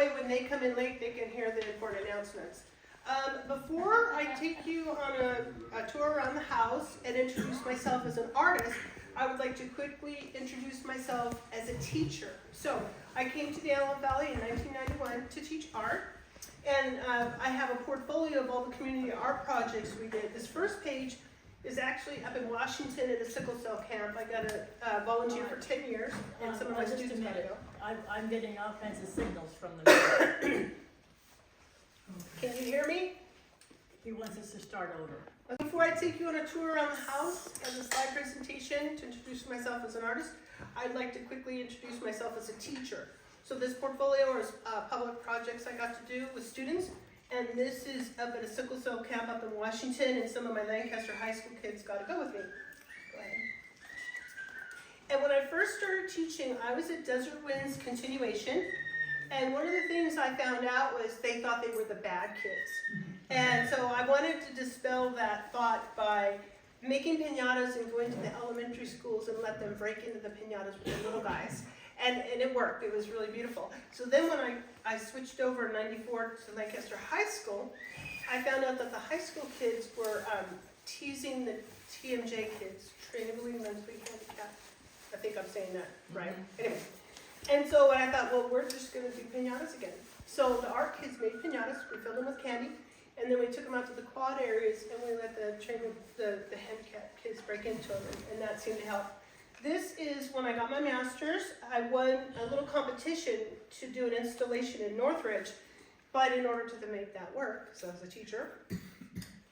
way when they come in late, they can hear the important announcements. Before I take you on a tour around the house and introduce myself as an artist, I would like to quickly introduce myself as a teacher. So, I came to the Antelope Valley in 1991 to teach art, and I have a portfolio of all the community art projects we did. This first page is actually up in Washington at a sickle cell camp. I got to volunteer for 10 years, and some of my students got to go. I'm getting all kinds of signals from the Can you hear me? He wants us to start over. Before I take you on a tour around the house and the slide presentation to introduce myself as an artist, I'd like to quickly introduce myself as a teacher. So this portfolio is public projects I got to do with students, and this is up at a sickle cell camp up in Washington, and some of my Lancaster high school kids got to go with me. Go ahead. And when I first started teaching, I was at Desert Winds Continuation, and one of the things I found out was they thought they were the bad kids. And so I wanted to dispel that thought by making piñatas and going to the elementary schools and let them break into the piñatas with the little guys. And it worked. It was really beautiful. So then when I switched over in '94 to Lancaster High School, I found out that the high school kids were teasing the TMJ kids, trainably mentally handicapped. I think I'm saying that right. Anyway. And so I thought, well, we're just going to do piñatas again. So the art kids made piñatas. We filled them with candy. And then we took them out to the quad areas, and we let the handicapped kids break into them, and that seemed to help. This is when I got my master's. I won a little competition to do an installation in Northridge, but in order to make that work, so as a teacher,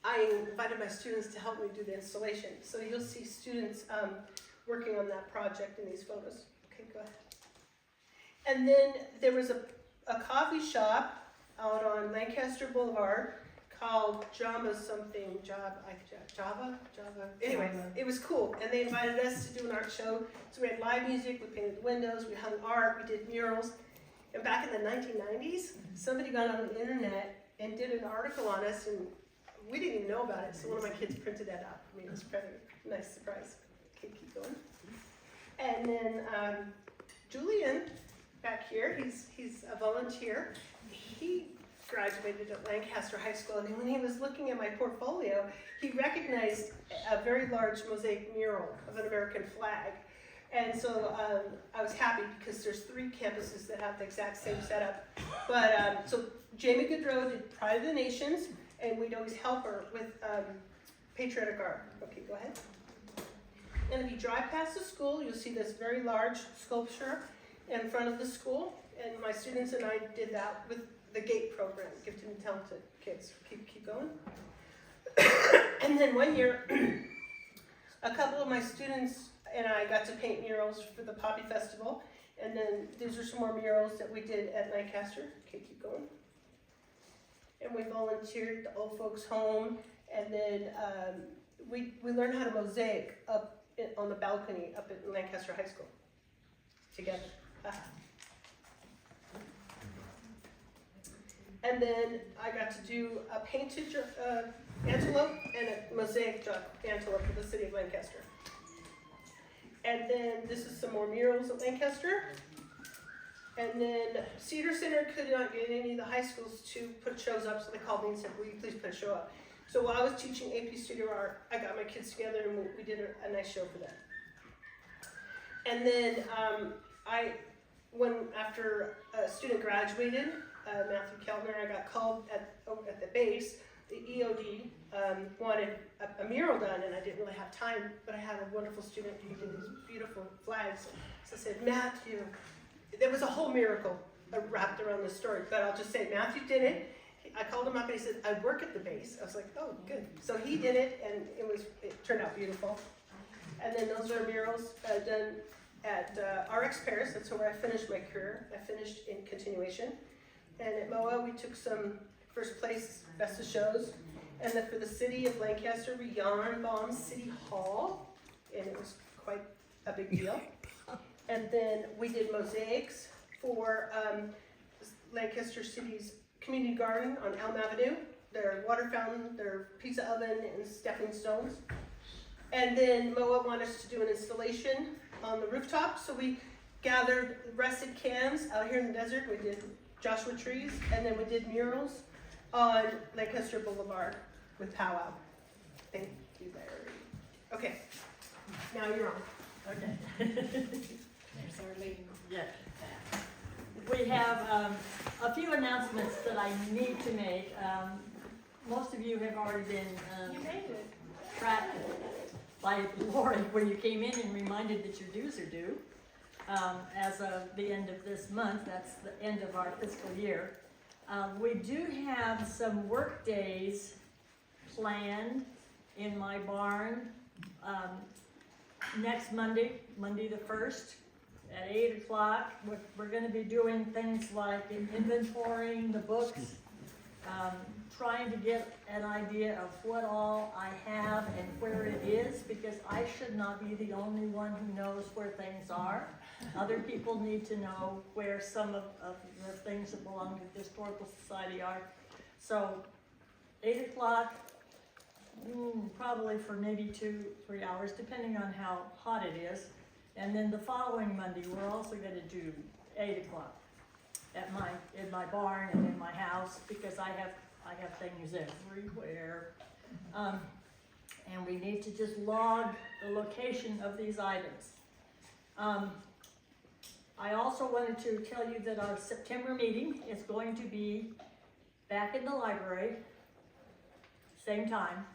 I invited my students to help me do the installation. So you'll see students working on that project in these photos. Okay, go ahead. And then there was a coffee shop out on Lancaster Boulevard called Java. Anyway, it was cool, and they invited us to do an art show. So we had live music, we painted the windows, we hung art, we did murals. And back in the 1990s, somebody got on the internet and did an article on us, and we didn't even know about it. So one of my kids printed that out. I mean, it was pretty nice surprise. Okay, keep going. And then Julian back here, he's a volunteer. He graduated at Lancaster High School, and when he was looking at my portfolio, he recognized a very large mosaic mural of an American flag. And so I was happy because there's 3 campuses that have the exact same setup. But so Jamie Goodrow did Pride of the Nations, and we'd always help her with patriotic art. Okay, go ahead. And if you drive past the school, you'll see this very large sculpture in front of the school, and my students and I did that with the GATE program, Gifted and Talented Kids. Keep going. And then one year, a couple of my students and I got to paint murals for the Poppy Festival, and then these are some more murals that we did at Lancaster. Okay, keep going. And we volunteered at the old folks' home, and then we learned how to mosaic up on the balcony up at Lancaster High School together. And then I got to do a painted antelope and a mosaic antelope for the city of Lancaster. And then this is some more murals at Lancaster. And then Cedar Center could not get any of the high schools to put shows up, so they called me and said, will you please put a show up? So while I was teaching AP Studio Art, I got my kids together and we did a nice show for them. And then after a student graduated, Matthew Kellner, I got called at the base. The EOD wanted a mural done, and I didn't really have time, but I had a wonderful student who did these beautiful flags. So I said, Matthew, there was a whole miracle wrapped around this story, but I'll just say Matthew did it. I called him up and he said, I work at the base. I was like, oh, good. So he did it, and it turned out beautiful. And then those are murals done at RX Paris. That's where I finished my career. I finished in continuation. And at MOA, we took some first place best of shows. And then for the city of Lancaster, we yarn bombed City Hall, and it was quite a big deal. And then we did mosaics for Lancaster City's community garden on Elm Avenue, their water fountain, their pizza oven, and stepping stones. And then MOA wanted us to do an installation on the rooftop, so we gathered rusted cans out here in the desert. We did Joshua Trees, and then we did murals on Lancaster Boulevard with powwow. Thank you, Larry. Okay, now you're on. Okay. There's our leading. Yeah. We have a few announcements that I need to make. Most of you have already been You made it. tracked by Lori when you came in and reminded that your dues are due. As of the end of this month, that's the end of our fiscal year. We do have some work days planned in my barn next Monday, Monday the 1st, at 8 o'clock. We're going to be doing things like inventorying the books, trying to get an idea of what all I have and where it is, because I should not be the only one who knows where things are. Other people need to know where some of the things that belong to the Historical Society are. So 8 o'clock, probably for maybe 2-3 hours, depending on how hot it is. And then the following Monday, we're also going to do 8 o'clock in my barn and in my house, because I have things everywhere. And we need to just log the location of these items. I also wanted to tell you that our September meeting is going to be back in the library, same time.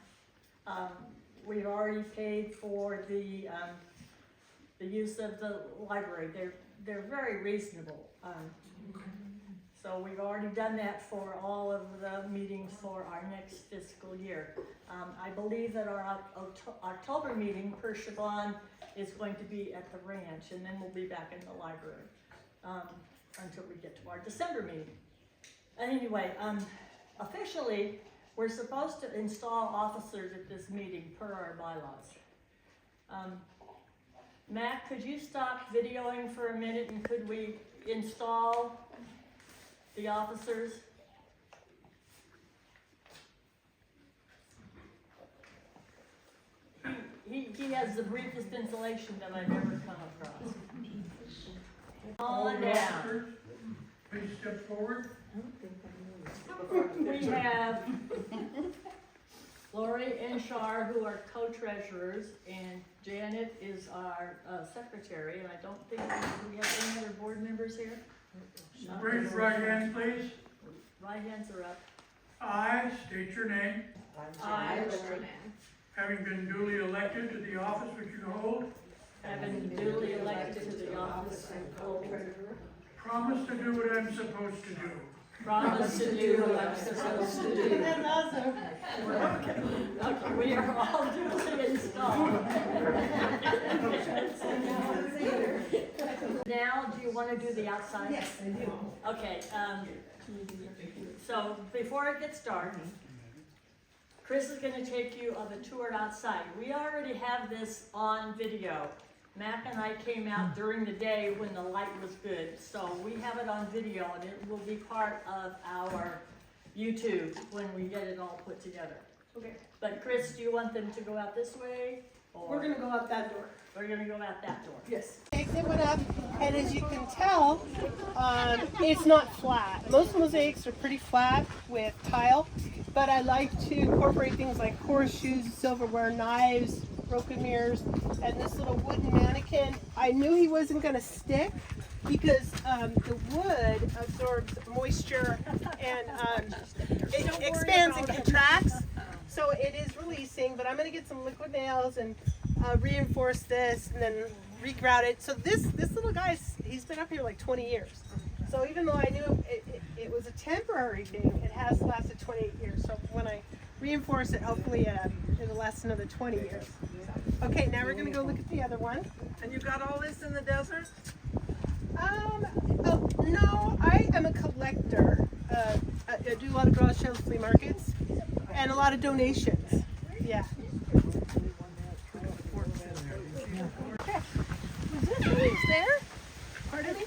We've already paid for the use of the library. They're very reasonable. So we've already done that for all of the meetings for our next fiscal year. I believe that our October meeting per Siobhan is going to be at the ranch, and then we'll be back in the library until we get to our December meeting. Anyway, officially, we're supposed to install officers at this meeting per our bylaws. Matt, could you stop videoing for a minute, and could we install the officers? He has the briefest installation that I've ever come across. On down. Please step forward. We have Lori and Shar, who are co-treasurers, and Janet is our secretary, and I don't think we have any other board members here. Raise your right hand, please. Right hands are up. I state your name, I, having been duly elected to the office which you hold, having been duly elected to the office of co-treasurer, promise to do what I'm supposed to do. promise to do what I'm supposed to do. That's awesome. Okay, we are all duly installed. Now, do you want to do the outside? Yes, I do. Okay, so before it gets dark, Kris is gonna take you on a tour outside. We already have this on video. Mac and I came out during the day when the light was good, so we have it on video, and it will be part of our YouTube when we get it all put together. Okay, But Kris, do you want them to go out this way? Or we're gonna go out that door. we're gonna go out that door? Yes. They went up, and as you can tell, it's not flat. Most mosaics are pretty flat with tile, but I like to incorporate things like horseshoes, silverware, knives, broken mirrors, and this little wooden mannequin. I knew he wasn't going to stick because the wood absorbs moisture and it expands and contracts. So it is releasing, but I'm going to get some liquid nails and reinforce this and then regrout it. So this little guy, he's been up here like 20 years. So even though I knew it was a temporary thing, it has lasted 28 years. So when I reinforce it, hopefully it'll last another 20 years. Okay, now we're going to go look at the other one. And you got all this in the desert? No, I am a collector. I do a lot of garage sales, flea markets, and a lot of donations. Yeah. Okay. Was this always there? Pardon me?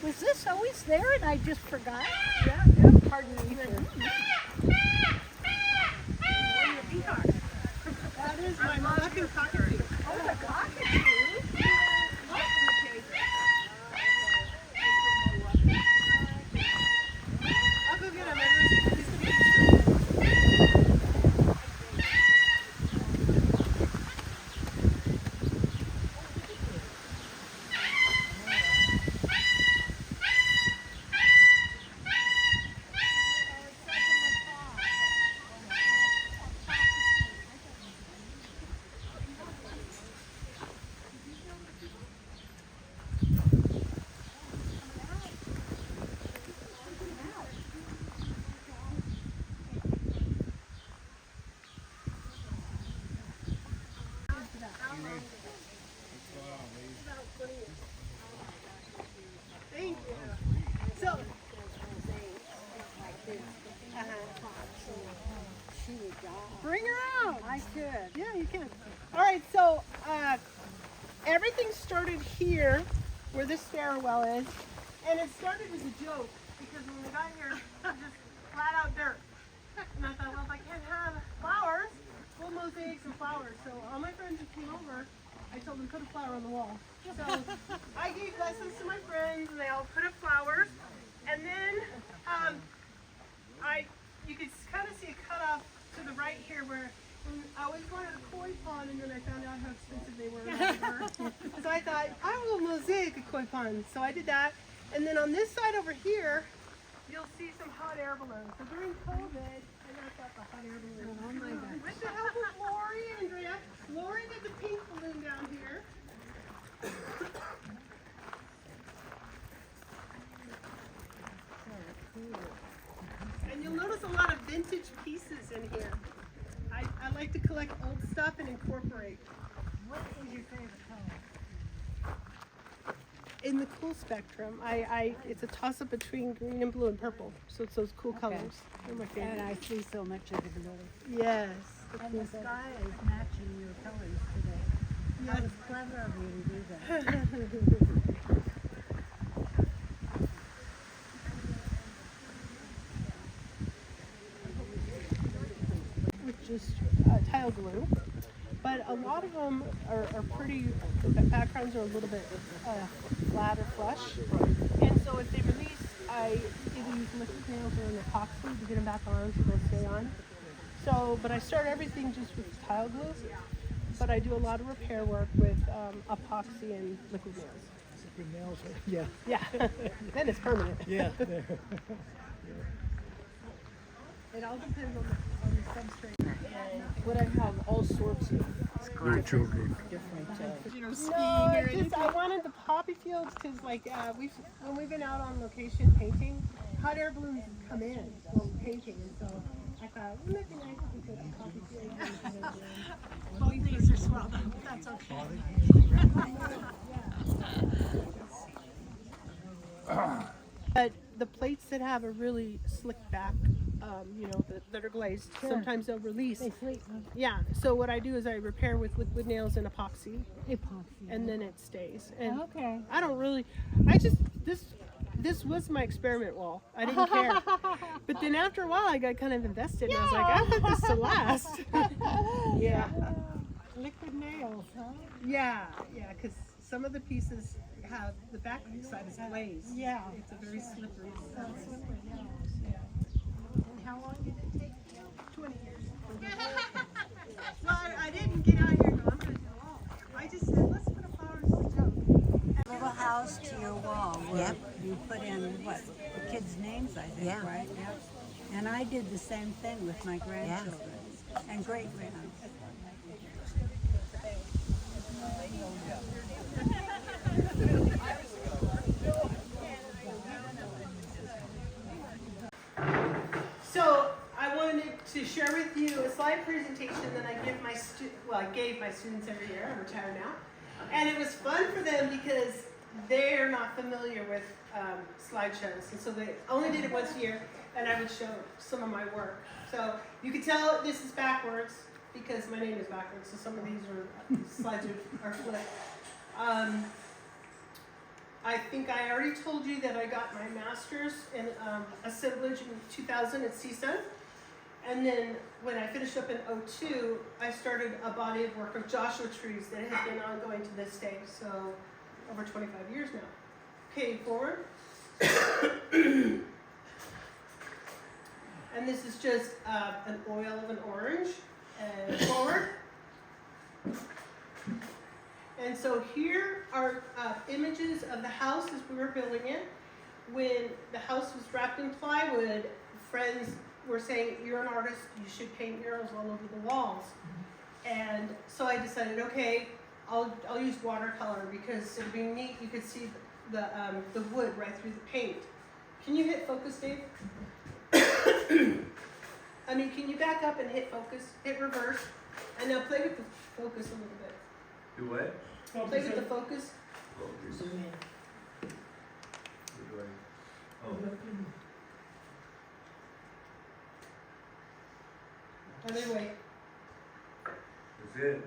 Was this always there and I just forgot? Yeah. Pardon me. That is my Moroccan cockatoo. Oh, the cockatoo. started here, where this stairwell is, and it started as a joke because when we got here, it was just flat out dirt. And I thought, well, if I can't have flowers, we'll mosaic some flowers. So all my friends who came over, I told them put a flower on the wall. So I gave lessons to my friends, and they all put up flowers. And then you could kind of see a cutoff to the right here where I always wanted a koi pond, and then I found out how expensive they were. So I thought, I will mosaic a koi pond. So I did that. And then on this side over here, you'll see some hot air balloons. So during COVID, I got the hot air balloons. Oh my God. With the help of Lori and Andrea. Lori did the pink balloon down here. And you'll notice a lot of vintage pieces in here. I like to collect old stuff and incorporate. What is your favorite color? In the cool spectrum, it's a toss-up between green and blue and purple. So it's those cool colors. They're my favorite. And I see so much of the blue. Yes. And the sky is matching your colors today. That was clever of you to do that. With just tile glue. But a lot of them are pretty, the backgrounds are a little bit flat or flush. And so if they release, I either use liquid nails or an epoxy to get them back on so they'll stay on. So, but I start everything just with tile glue. But I do a lot of repair work with epoxy and liquid nails. Liquid nails, yeah. Yeah, then it's permanent. Yeah. It all depends on the substrate. But I have all sorts of Children. different, No, it's just, I wanted the poppy fields because, like, when we've been out on location painting, hot air balloons come in while we're painting, and so I thought, wouldn't it be nice if we put the poppy fields? Both these are swell, that's okay. But the plates that have a really slick back, that are glazed, sometimes they'll release. They sleep. Yeah, so what I do is I repair with liquid nails and epoxy, Epoxy. and then it stays. And Okay. I don't really, this was my experiment wall. I didn't care. But then after a while, I got kind of invested, and I was like, I want this to last. Yeah. Liquid nails, huh? Yeah, because some of the pieces have, the back side is glazed. Yeah. It's a very slippery surface. And how long did it take? 20 years. Well, I didn't get out here and go, I'm going to do it all. I just said, let's put a flower in the joke. Little house to your wall where you put in what the kids' names, I think, right? Yep. And I did the same thing with my grandchildren and great grand. So I wanted to share with you a slide presentation that I give I gave my students every year. I'm retired now, and it was fun for them because they're not familiar with slideshows, and so they only did it once a year, and I would show some of my work. So you can tell this is backwards because my name is backwards. So some of these slides are flipped. I think I already told you that I got my master's in assemblage in 2000 at CSUN. And then when I finished up in 2002, I started a body of work of Joshua trees that has been ongoing to this day. So over 25 years now. Okay, forward. And this is just an oil of an orange. And forward. And so here are images of the house as we were building it. When the house was wrapped in plywood, friends were saying, you're an artist, you should paint murals all over the walls. And so I decided, okay, I'll use watercolor because it'd be neat, you could see the wood right through the paint. Can you hit focus, Dave? I mean, can you back up and hit focus, hit reverse, and now play with the focus a little bit. Do what? Play with the focus. Focus. Oh, Other way. that's it.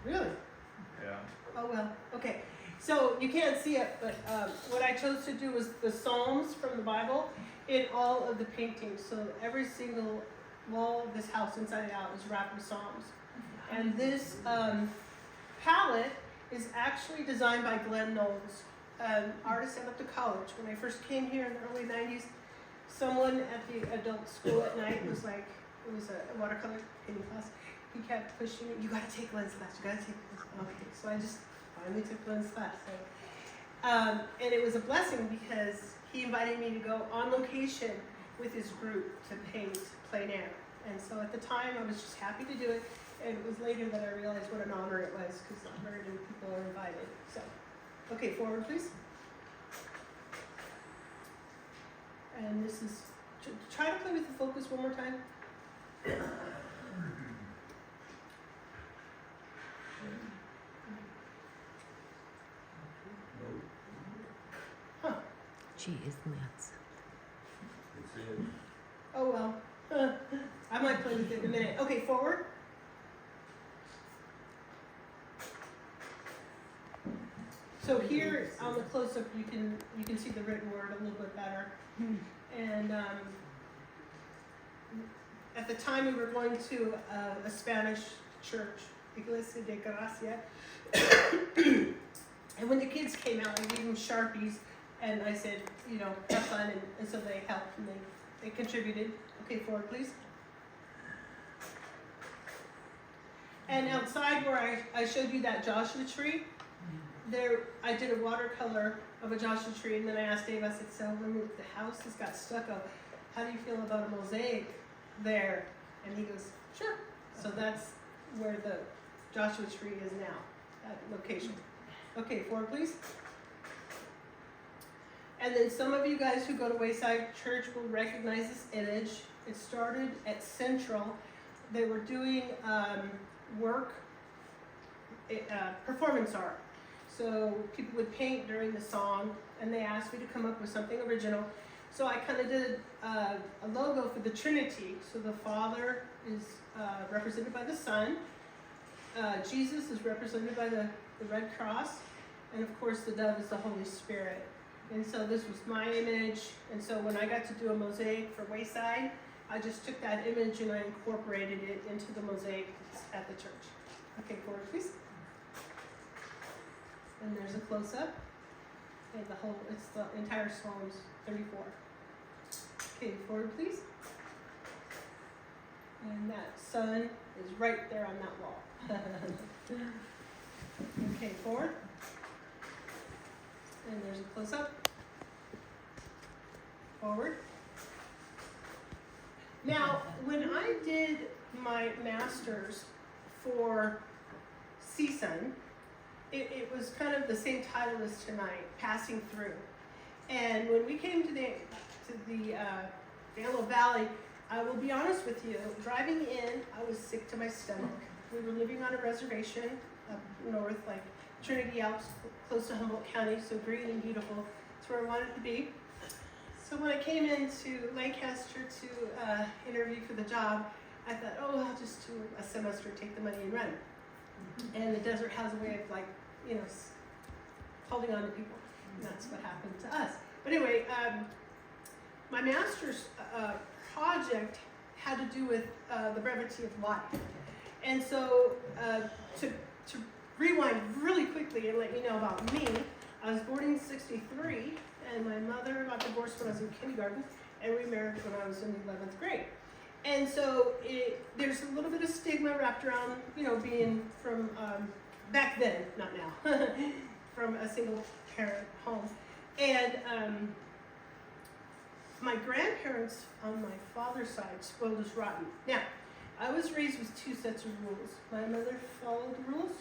Really? Yeah. Oh, well, okay. So you can't see it, but what I chose to do was the Psalms from the Bible in all of the paintings. So every single wall of this house, inside and out, is wrapped with Psalms. And this palette is actually designed by Glenn Knowles, an artist I went to college. When I first came here in the early 90s, someone at the adult school at night was like, it was a watercolor painting class. He kept pushing me, you gotta take Glenn's class, you gotta take Glenn's class. Okay, so I just finally took Glenn's class. So, and it was a blessing because he invited me to go on location with his group to paint plein air. And so at the time, I was just happy to do it. And it was later that I realized what an honor it was because not very many people are invited. So, okay, forward please. And this is, try to play with the focus one more time. Huh. She is nuts. It's it. Oh well. I might play with it in a minute. Okay, forward. So here on the close-up, you can see the written word a little bit better. And at the time, we were going to a Spanish church, Iglesia de Gracia. And when the kids came out, I gave them Sharpies, and I said, you know, have fun, and so they helped and they contributed. Okay, forward, please. And outside where I showed you that Joshua tree, there I did a watercolor of a Joshua tree, and then I asked Dave, I said, so when the house has got stucco, how do you feel about a mosaic there? And he goes, sure. So that's where the Joshua tree is now, that location. Okay, forward please. And then some of you guys who go to Wayside Church will recognize this image. It started at Central. They were doing performance art. So people would paint during the song, and they asked me to come up with something original. So I kind of did a logo for the Trinity. So the Father is represented by the Son. Jesus is represented by the Red Cross. And of course the dove is the Holy Spirit. And so this was my image. And so when I got to do a mosaic for Wayside, I just took that image and I incorporated it into the mosaic at the church. Okay, forward please. And there's a close-up. And it's the entire Psalms 34. Okay, forward please. And that sun is right there on that wall. Okay, forward. And there's a close-up. Forward. Now, when I did my master's for CSUN, it was kind of the same title as tonight, Passing Through. And when we came to the Antelope Valley, I will be honest with you, driving in, I was sick to my stomach. We were living on a reservation up north, like Trinity Alps, close to Humboldt County, so green and beautiful. That's where I wanted to be. So when I came into Lancaster to interview for the job, I thought, oh, I'll just do a semester, take the money and run. And the desert has a way of, like, you know, holding on to people. And that's what happened to us. But anyway, my master's project had to do with the brevity of life. And so to rewind really quickly and let you know about me, I was born in '63, and my mother got divorced when I was in kindergarten, and we married when I was in 11th grade. And so there's a little bit of stigma wrapped around, you know, being from, back then, not now, from a single parent home. And my grandparents on my father's side spoiled us rotten. Now, I was raised with two sets of rules. My mother followed the rules,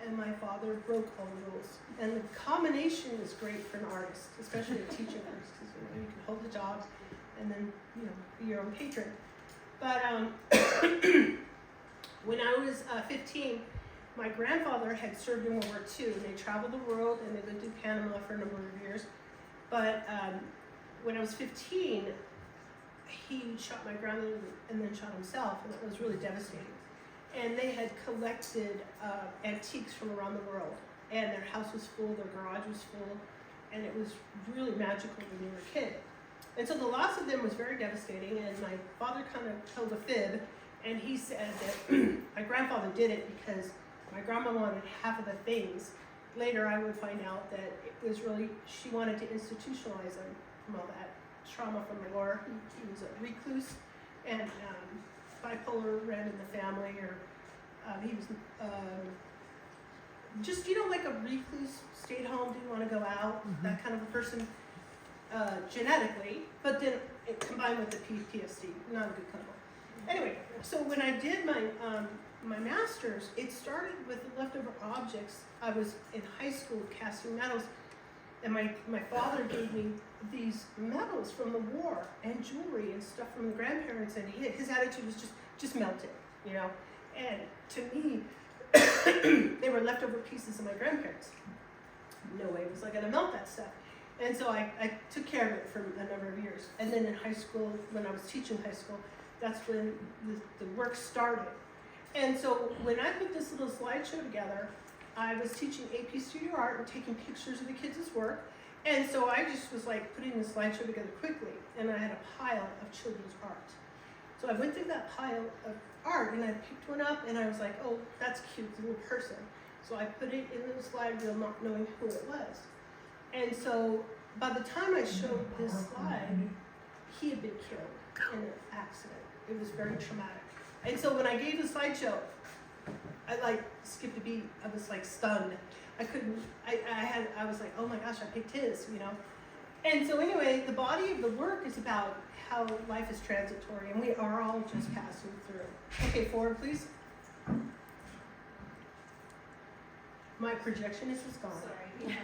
and my father broke all the rules. And the combination is great for an artist, especially a teaching artist, because you can hold the job and then, you know, be your own patron. But when I was 15, my grandfather had served in World War II, and they traveled the world, and they lived in Panama for a number of years. But when I was 15, he shot my grandmother and then shot himself, and it was really devastating. And they had collected antiques from around the world. and their house was full, their garage was full, and it was really magical when you were a kid. And so the loss of them was very devastating, and my father kind of told a fib, and he said that my grandfather did it because my grandma wanted half of the things. Later I would find out that it was really, she wanted to institutionalize him from all that trauma from the war. He was a recluse, and bipolar ran in the family, or he was just, like a recluse, stayed home, didn't want to go out, that kind of a person genetically, but then it combined with the PTSD, not a good combo. Anyway, so when I did my master's, it started with the leftover objects. I was in high school casting medals, and my father gave me these medals from the war and jewelry and stuff from the grandparents, and his attitude was just melt it, And to me, they were leftover pieces of my grandparents. No way was I gonna melt that stuff. And so I took care of it for a number of years. And then in high school, when I was teaching high school, that's when the work started. And so when I put this little slideshow together, I was teaching AP Studio Art and taking pictures of the kids' work. And so I just was like putting the slideshow together quickly, and I had a pile of children's art. So I went through that pile of art, and I picked one up, and I was like, oh, that's cute, it's a little person. So I put it in the slide reel, not knowing who it was. And so by the time I showed this slide, he had been killed in an accident. It was very traumatic. And so when I gave the slideshow, I skipped a beat. I was stunned. I couldn't, I was like, oh my gosh, I picked his, And so anyway, the body of the work is about how life is transitory, and we are all just passing through. Okay, forward please. My projectionist is gone. Yeah,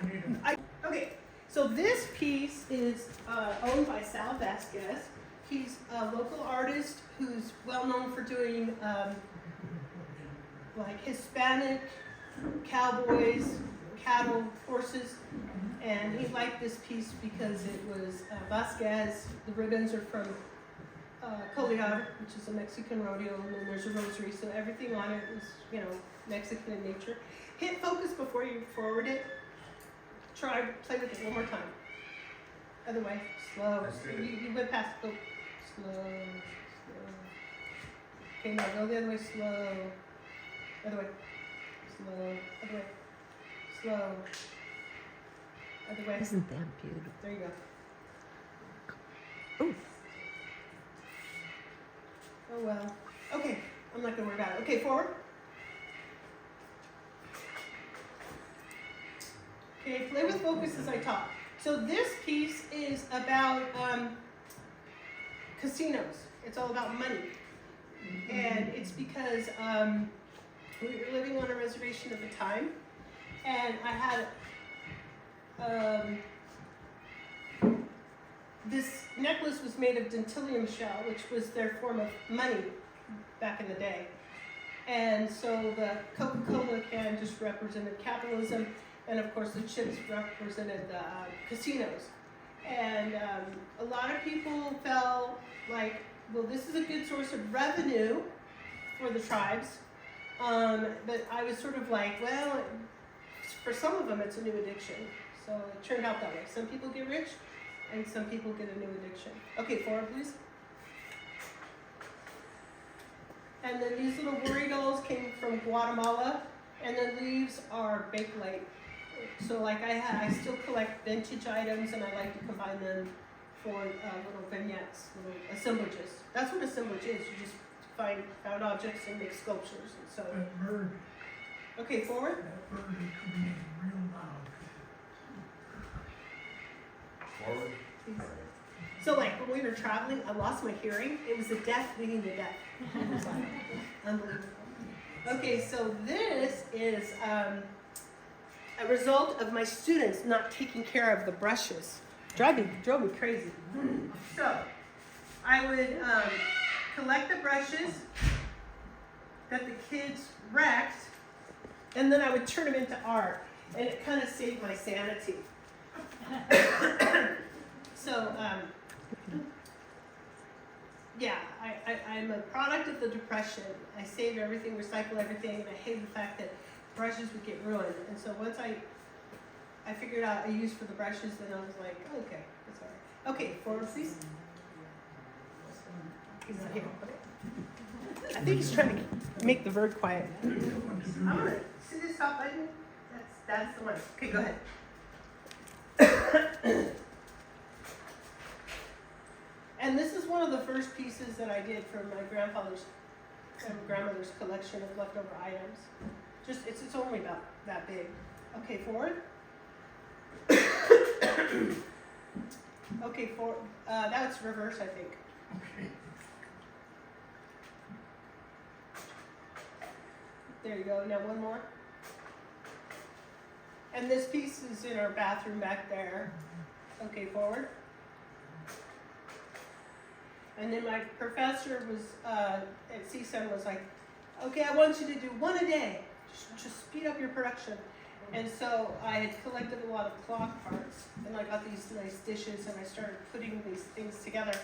we need it. Okay, so this piece is owned by Sal Vasquez. He's a local artist who's well known for doing Hispanic cowboys, cattle, horses, and he liked this piece because it was Vasquez. The ribbons are from Collier, which is a Mexican rodeo, and then there's a rosary, so everything on it was, Mexican in nature. Hit focus before you forward it. Play with it one more time. Other way, slow. You went past, go slow. Okay, now go the other way, slow. Other way, slow. Other way, slow. Other way. Isn't that beautiful? There you go. Ooh. Oh well. Okay, I'm not gonna worry about it. Okay, forward. Okay, play with focus as I talk. So this piece is about casinos. It's all about money. And it's because we were living on a reservation at the time, and I had this necklace was made of dentillium shell, which was their form of money back in the day. And so the Coca-Cola can just represented capitalism, and of course the chips represented the casinos. And a lot of people felt like, well, this is a good source of revenue for the tribes. But I was sort of like, well, for some of them it's a new addiction. So it turned out that way. Some people get rich, and some people get a new addiction. Okay, forward please. And then these little worry dolls came from Guatemala, and the leaves are bakelite. So I still collect vintage items, and I like to combine them for little vignettes, little assemblages. That's what assemblage is. You just find found objects and make sculptures. And so. That bird, Okay, forward. that bird is coming in real loud. Forward. So when we were traveling, I lost my hearing. It was the deaf leading the deaf. It was unbelievable. Okay, so this is a result of my students not taking care of the brushes. Drove me crazy. So I would collect the brushes that the kids wrecked, and then I would turn them into art, and it kind of saved my sanity. So, yeah, I'm a product of the Depression. I save everything, recycle everything, and I hate the fact that brushes would get ruined. And so once I figured out a use for the brushes, then I was like, okay, that's all right. Okay, forward please. He's not here. I think he's trying to make the bird quiet. I'm gonna see this stop button. That's the one. Okay, go ahead. And this is one of the first pieces that I did from my grandfather's and grandmother's collection of leftover items. It's only about that big. Okay, forward. Okay, that's reverse, I think. Okay. There you go. Now one more. And this piece is in our bathroom back there. Okay, forward. And then my professor was at CSUN was like, okay, I want you to do one a day. Just speed up your production. And so I had collected a lot of clock parts, and I got these nice dishes, and I started putting these things together.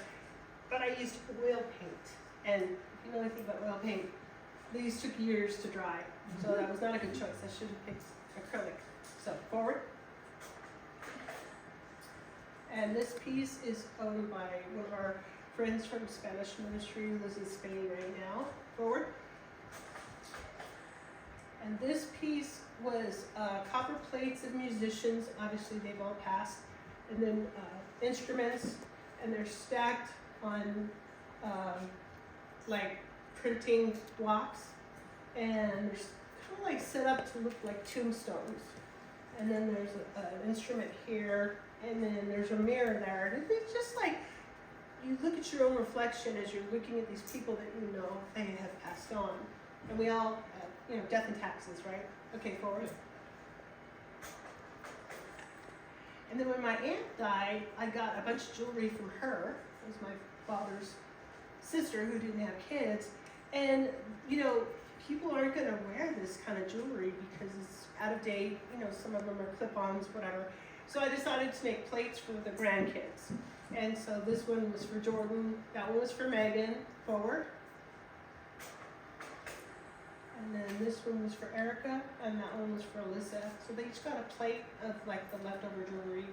But I used oil paint, and if you know anything about oil paint, these took years to dry, so that was not a good choice. I should have picked acrylic. So forward. And this piece is owned by one of our friends from Spanish ministry who lives in Spain right now. Forward. And this piece was copper plates of musicians. Obviously, they've all passed. And then instruments, and they're stacked on like printing blocks. And they're kind of like set up to look like tombstones. And then there's an instrument here, and then there's a mirror there. And it's just like, you look at your own reflection as you're looking at these people that you know they have passed on. And we all, death and taxes, right? Okay, forward. And then when my aunt died, I got a bunch of jewelry from her. It was my father's sister who didn't have kids. And, people aren't going to wear this kind of jewelry because it's out of date. Some of them are clip-ons, whatever. So I decided to make plates for the grandkids. And so this one was for Jordan, that one was for Megan, forward. And then this one was for Erica, and that one was for Alyssa. So they each got a plate of like the leftover jewelry.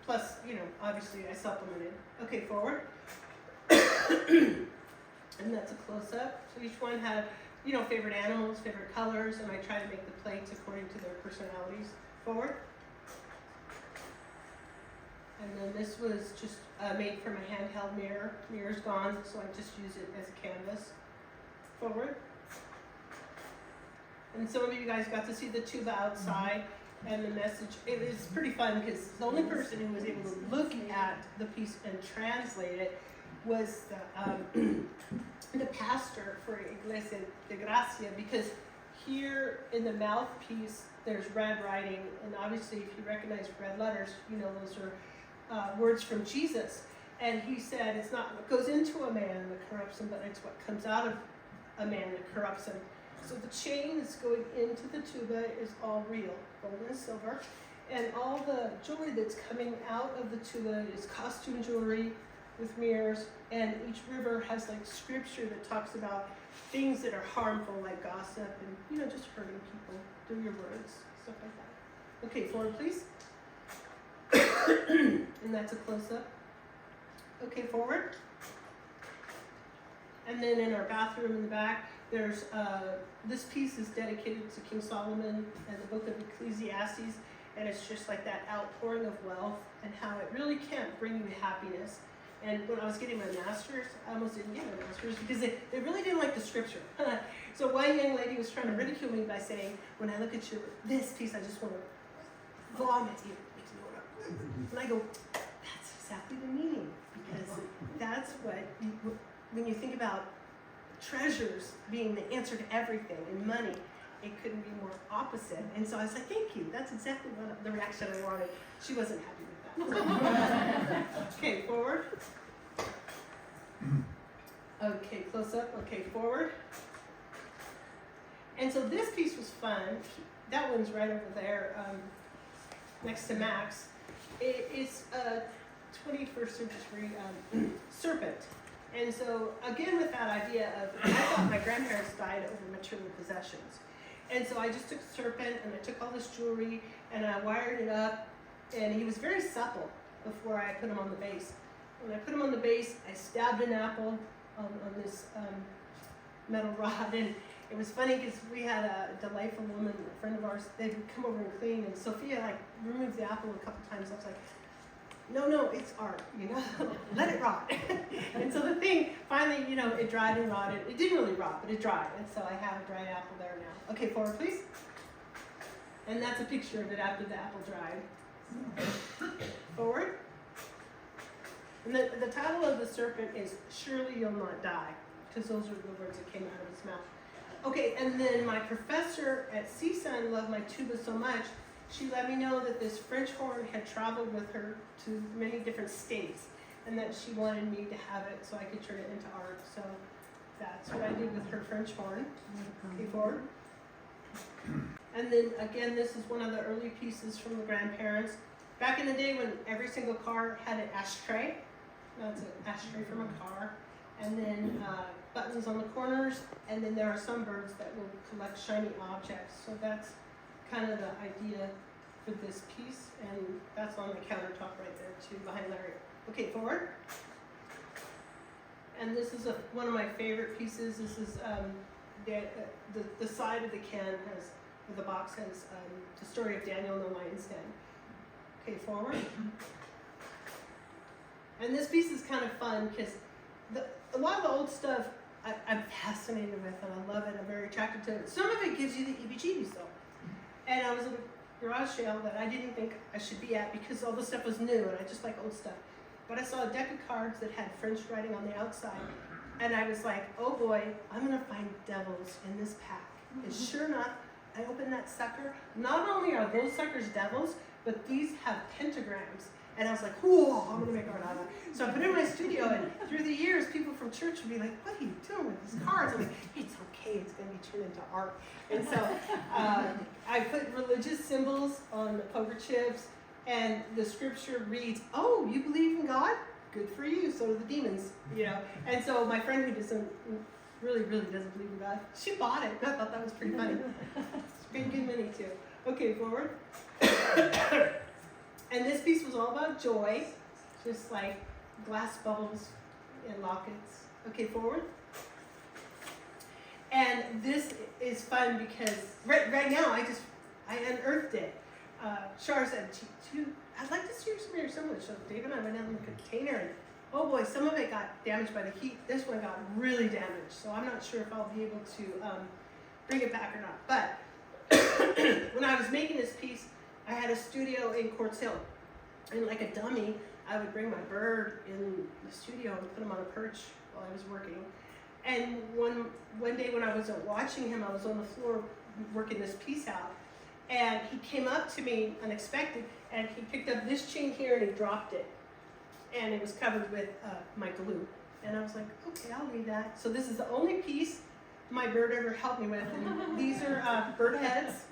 Plus, obviously I supplemented. Okay, forward. And that's a close-up. So each one had, favorite animals, favorite colors, and I tried to make the plates according to their personalities. Forward. And then this was just made from a handheld mirror. Mirror's gone, so I just use it as a canvas. Forward. And some of you guys got to see the tuba outside and the message. It was pretty fun because the only person who was able to look at the piece and translate it was the pastor for Iglesia de Gracia, because here in the mouthpiece there's red writing, and obviously if you recognize red letters, those are words from Jesus. And he said it's not what goes into a man that corrupts him, but it's what comes out of a man that corrupts him. So the chain that's going into the tuba is all real, gold and silver. And all the jewelry that's coming out of the tuba is costume jewelry with mirrors. And each river has like scripture that talks about things that are harmful, like gossip and, just hurting people through your words, stuff like that. Okay, forward please. And that's a close-up. Okay, forward. And then in our bathroom in the back, there's this piece is dedicated to King Solomon and the book of Ecclesiastes, and it's just like that outpouring of wealth and how it really can't bring you happiness. And when I was getting my master's, I almost didn't get my master's because they really didn't like the scripture. So one young lady was trying to ridicule me by saying, when I look at this piece, I just want to vomit you. And I go, that's exactly the meaning, because that's when you think about treasures being the answer to everything and money, it couldn't be more opposite. And so I was like, thank you, that's exactly what the reaction I wanted. She wasn't happy with that. Okay, forward. Okay, close up. Okay, forward. And so this piece was fun. That one's right over there, next to Max. It's a 21st century serpent. And so, again, with that idea of, I thought my grandparents died over material possessions. And so I just took the serpent and I took all this jewelry and I wired it up, and he was very supple before I put him on the base. When I put him on the base, I stabbed an apple on this metal rod, and it was funny because we had a delightful woman, a friend of ours, they would come over and clean, and Sophia like removed the apple a couple times. I was like, no, it's art, you know, let it rot. And so the thing, finally, you know, it dried and rotted. It didn't really rot, but it dried, and so I have a dried apple there now. Okay, forward please. And that's a picture of it after the apple dried. Forward. And the title of the serpent is Surely You'll Not Die, because those are the words that came out of his mouth. Okay, and then my professor at CSUN loved my tuba so much, she let me know that this French horn had traveled with her to many different states, and that she wanted me to have it so I could turn it into art. So that's what I did with her French horn. Okay, forward. And then again, this is one of the early pieces from the grandparents. Back in the day when every single car had an ashtray, that's an ashtray from a car, and then buttons on the corners, and then there are some birds that will collect shiny objects. So that's kind of the idea for this piece, and that's on the countertop right there too, behind Larry. Okay, forward. And this is one of my favorite pieces. This is the side of the can has, the box has the story of Daniel in the lion's den. Okay, forward. And this piece is kind of fun because a lot of the old stuff I'm fascinated with, and I love it. I'm very attracted to it. Some of it gives you the heebie-jeebies though. And I was at a garage sale that I didn't think I should be at because all the stuff was new and I just like old stuff. But I saw a deck of cards that had French writing on the outside. And I was like, oh boy, I'm gonna find devils in this pack. And sure enough, I opened that sucker. Not only are those suckers devils, but these have pentagrams. And I was like, whoa, I'm gonna make art out of that. So I put it in my studio, and through the years, people from church would be like, what are you doing with these cards? I'm like, it's okay, it's gonna be turned into art. And so I put religious symbols on the poker chips, and the scripture reads, oh, you believe in God? Good for you, so do the demons, you know. And so my friend who really doesn't believe in God, she bought it. I thought that was pretty funny. It's made good money too. Okay, forward. And this piece was all about joy, just like glass bubbles and lockets. Okay, forward. And this is fun because right now I unearthed it. Shar said, I'd like to see your smear sandwich. So Dave and I went down in the container, and oh boy, some of it got damaged by the heat. This one got really damaged. So I'm not sure if I'll be able to bring it back or not. But when I was making this piece, I had a studio in Quartz Hill. And like a dummy, I would bring my bird in the studio and put him on a perch while I was working. And one day when I wasn't watching him, I was on the floor working this piece out. And he came up to me unexpected, and he picked up this chain here and he dropped it. And it was covered with my glue. And I was like, okay, I'll leave that. So this is the only piece my bird ever helped me with. And these are bird heads.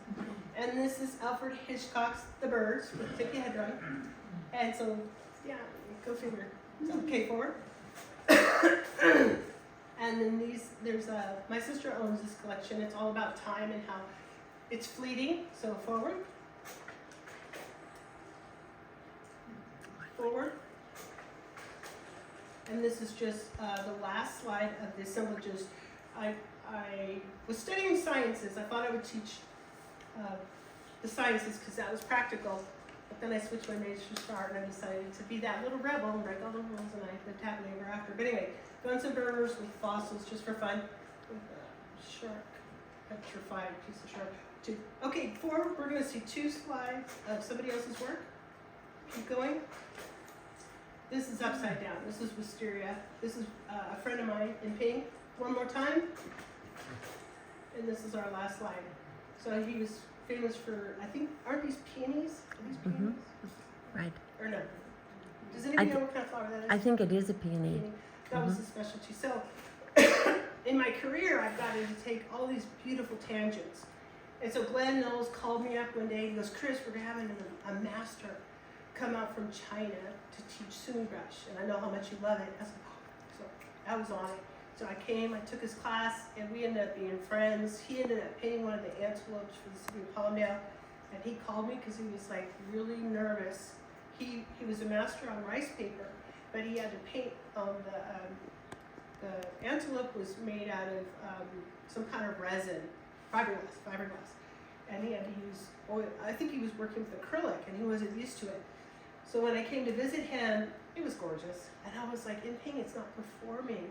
And this is Alfred Hitchcock's The Birds with Ticky Hedron. And so, yeah, go figure. Okay, forward. And then there's my sister owns this collection. It's all about time and how it's fleeting. So forward. Forward. And this is just the last slide of the assemblages. I was studying sciences. I thought I would teach the sciences because that was practical. But then I switched my major to art, and I decided to be that little rebel and break all the rules, and I lived happily ever after. But anyway, Bunsen burners with fossils just for fun. With a shark, petrified piece of shark. Okay, forward, we're going to see 2 slides of somebody else's work. Keep going. This is upside down. This is wisteria. This is a friend of mine in pink. One more time. And this is our last slide. So he was famous for, I think, aren't these peonies? Are these peonies? Right. Or no? Does anybody know what kind of flower that is? I think it is a peony. That was his specialty. So in my career, I've gotten to take all these beautiful tangents. And so Glenn Knowles called me up one day. He goes, Kris, we're having a master come out from China to teach Sumi brush. And I know how much you love it. I was like, oh. So I was on it. So I came, I took his class, and we ended up being friends. He ended up painting one of the antelopes for the city of Holladay, and he called me because he was like really nervous. He was a master on rice paper, but he had to paint the antelope was made out of some kind of resin, fiberglass, and he had to use oil. I think he was working with acrylic, and he wasn't used to it. So when I came to visit him, it was gorgeous, and I was like, in painting, it's not performing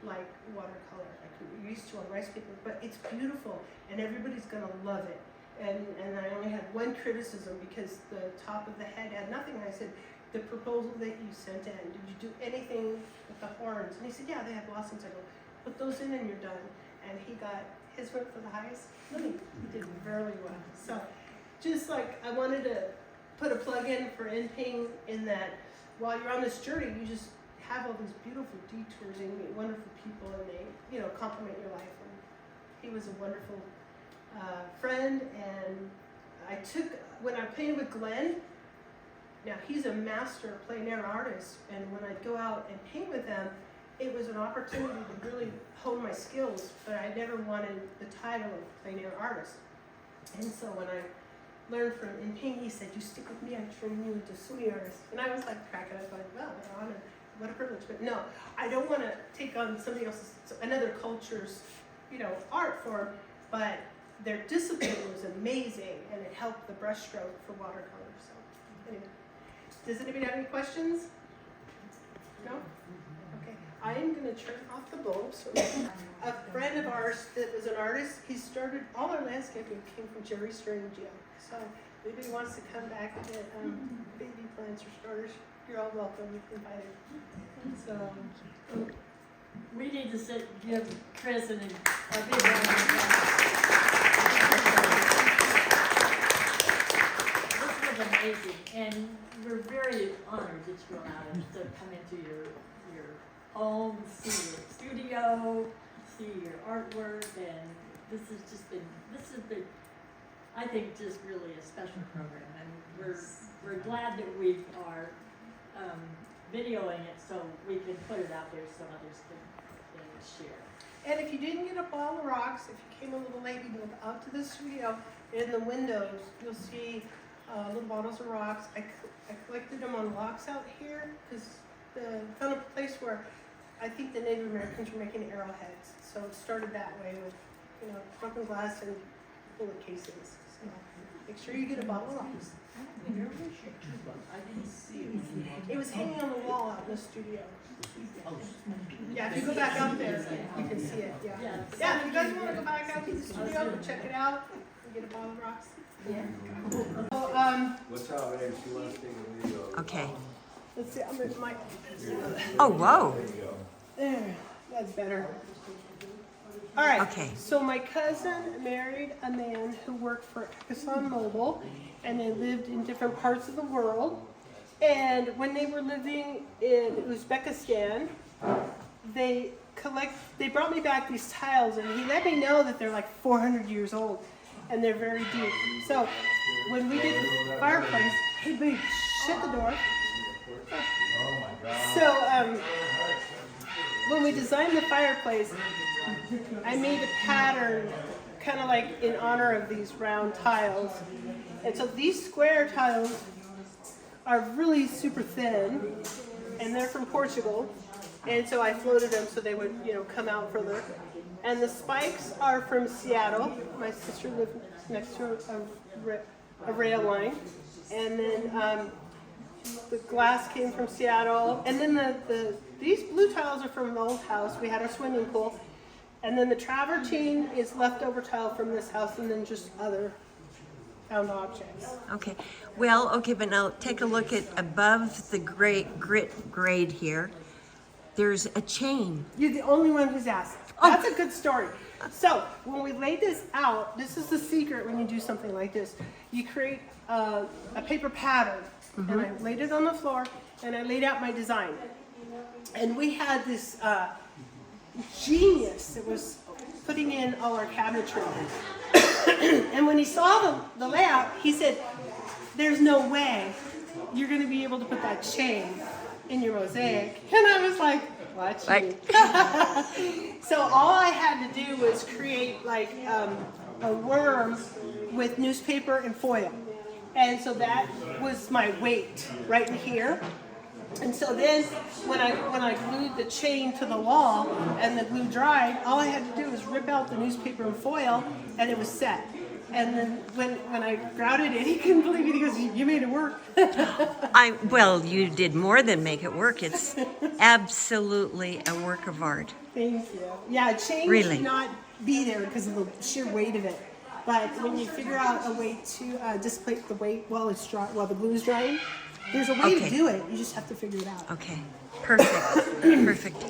like watercolor, like you're used to on rice paper, but it's beautiful, and everybody's gonna love it. And I only had one criticism because the top of the head had nothing. I said, the proposal that you sent in, did you do anything with the horns? And he said, yeah, they have blossoms. I go, put those in and you're done. And he got his went for the highest. He did very well. So just like I wanted to put a plug in for in-painting in that while you're on this journey, you just have all these beautiful detours and you meet wonderful people, and they, you know, complement your life. And he was a wonderful friend. And I took, when I painted with Glenn, now he's a master plein air artist, and when I go out and paint with them, it was an opportunity to really hone my skills, but I never wanted the title of plein air artist. And so when I learned from in paint, he said, you stick with me, I train you into swimming artist. And I was like cracking up, like, well, what an honor, what a privilege. But no, I don't want to take on somebody else's, another culture's, you know, art form, but their discipline was amazing, and it helped the brushstroke for watercolor. So anyway, does anybody have any questions? No? Okay, I am going to turn off the bulb. So a friend of ours that was an artist, he started, all our landscaping came from Jerry Strangio. So if anybody wants to come back and get baby plants or starters, you're all welcome, invited. So We need to give Kris a big round of applause. This was amazing, and we're very honored that you allowed us to come into your home, see your studio, see your artwork, and this has been, I think, just really a special program, and we're glad that we are videoing it so we can put it out there so others can share. And if you didn't get a ball of rocks, if you came a little late, you go out to the studio. In the windows, you'll see little bottles of rocks. I collected them on locks out here because found a place where I think the Native Americans were making arrowheads. So it started that way with, you know, broken glass and bullet casings. So make sure you get a bottle of rocks. I didn't see it. It was hanging on the wall out in the studio. Yeah, if you go back out there, you can see it. Yeah. Yeah, if you guys want to go back out to the studio and check it out, and get a bottle of rocks. Yeah. So, What's up, man? She wants to take a video. Okay. let's see, I'm gonna my. Oh, whoa. There, that's better. All right. Okay. So my cousin married a man who worked for ExxonMobil, and they lived in different parts of the world. And when they were living in Uzbekistan, they brought me back these tiles, and he let me know that they're like 400 years old, and they're very deep. So when we did the fireplace, hey babe, shut the door. So when we designed the fireplace, I made a pattern kind of like in honor of these round tiles. And so these square tiles are really super thin, and they're from Portugal. And so I floated them so they would, you know, come out further. And the spikes are from Seattle. My sister lived next to a rail line. And then the glass came from Seattle. And then these blue tiles are from an old house. We had a swimming pool. And then the travertine is leftover tile from this house, and then just other found objects. Okay. Well, okay, but now take a look at above the grit grade here. There's a chain. You're the only one who's asked. That's a good story. So when we laid this out, this is the secret when you do something like this. You create a paper pattern, and I laid it on the floor, and I laid out my design. And we had this genius that was putting in all our cabinetry. And when he saw the layout, he said, there's no way you're going to be able to put that chain in your mosaic. And I was like, Watch Like- me. So all I had to do was create like a worm with newspaper and foil. And so that was my weight right in here. And so then when I glued the chain to the wall and the glue dried, all I had to do was rip out the newspaper and foil and it was set. And then when I grouted it, he couldn't believe it. He goes, "You made it work." Well, you did more than make it work. It's absolutely a work of art. Thank you. Yeah, chain Really? should not be there because of the sheer weight of it. But when you figure out a way to displaced the weight while it's dry, while the glue is drying, there's a way Okay. to do it. You just have to figure it out. Okay, perfect, perfect.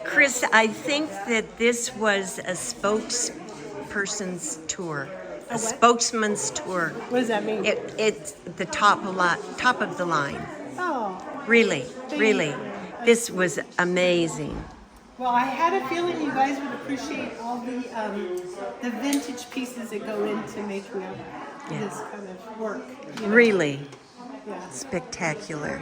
Kris, I think that this was a spokesperson's tour, a what? spokesman's tour. What does that mean? It's the top of the line. Oh, Really, Thank really. you. This was amazing. well, I had a feeling you guys would appreciate all the vintage pieces that go into making up Yeah. this kind of work. you know? Really Yeah. spectacular.